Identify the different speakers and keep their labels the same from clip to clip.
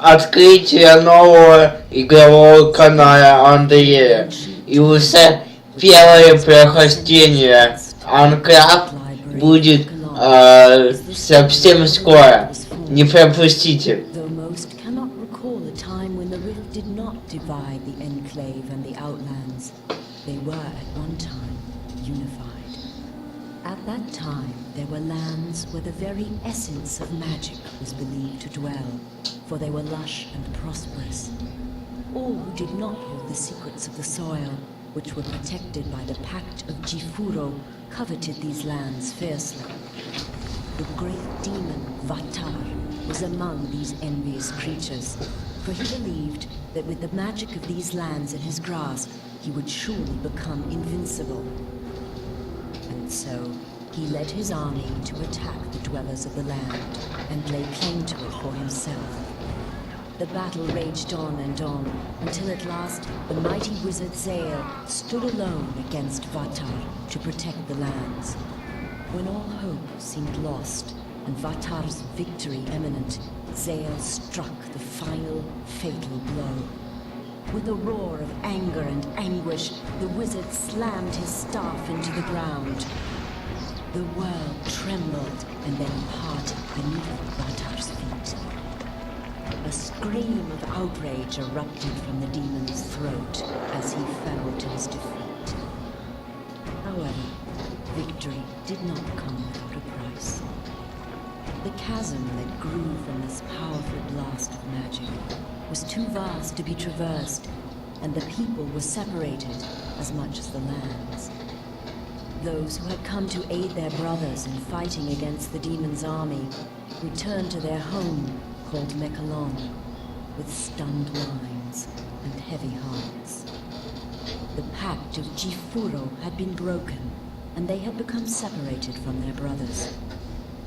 Speaker 1: открытие нового игрового канала Андрея. И уже первое прохождение Анкрафт будет совсем скоро. Не пропустите.
Speaker 2: Though most cannot recall a time when the rift did not divide the enclave and the outlands, they were at one time unified. At that time, there were lands where the very essence of magic was believed to dwell, for they were lush and prosperous. All who did not hold the secrets of the soil, which were protected by the Pact of Jifuro, coveted these lands fiercely. The great demon Vatar was among these envious creatures, for he believed that with the magic of these lands in his grasp, he would surely become invincible. And so, he led his army to attack the dwellers of the land and lay claim to it for himself. The battle raged on and on, until at last the mighty wizard Zael stood alone against Vatar to protect the lands. When all hope seemed lost, and Vatar's victory imminent, Zael struck the final, fatal blow. With a roar of anger and anguish, the wizard slammed his staff into the ground. The world trembled and then parted beneath Vatar's feet. A scream of outrage erupted from the demon's throat as he fell to his defeat. However, victory did not come without a price. The chasm that grew from this powerful blast of magic was too vast to be traversed, and the people were separated as much as the lands. Those who had come to aid their brothers in fighting against the demon's army returned to their home called Mekalon, with stunned minds and heavy hearts. The pact of Jifuro had been broken, and they had become separated from their brothers.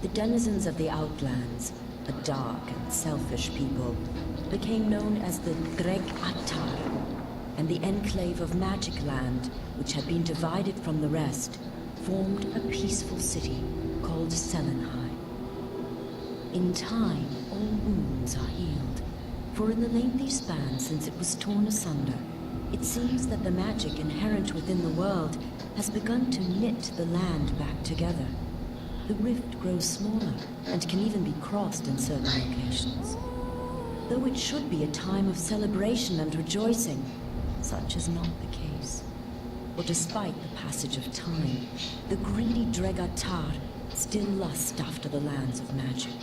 Speaker 2: The denizens of the Outlands, a dark and selfish people, became known as the Dreg Attar, and the enclave of Magic Land, which had been divided from the rest, formed a peaceful city called Selenheim. In time, all wounds are healed, for in the lengthy span since it was torn asunder, it seems that the magic inherent within the world has begun to knit the land back together. The rift grows smaller and can even be crossed in certain locations. Though it should be a time of celebration and rejoicing, such is not the case. For despite the passage of time, the greedy Dregatar still lust after the lands of magic.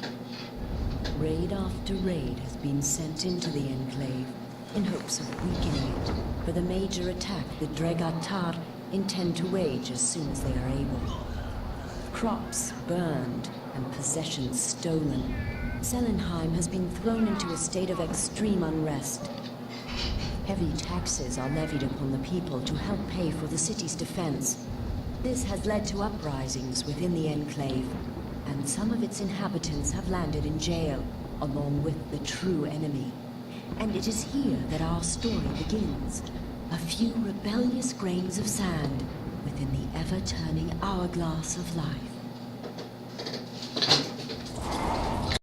Speaker 2: Raid after raid has been sent into the enclave in hopes of weakening it for the major attack the Dregatar intend to wage as soon as they are able. Crops burned and possessions stolen, Selenheim has been thrown into a state of extreme unrest. Heavy taxes are levied upon the people to help pay for the city's defense. This has led to uprisings within the enclave, and some of its inhabitants have landed in jail, along with the true enemy. And it is here that our story begins. A few rebellious grains of sand within the ever-turning hourglass of life.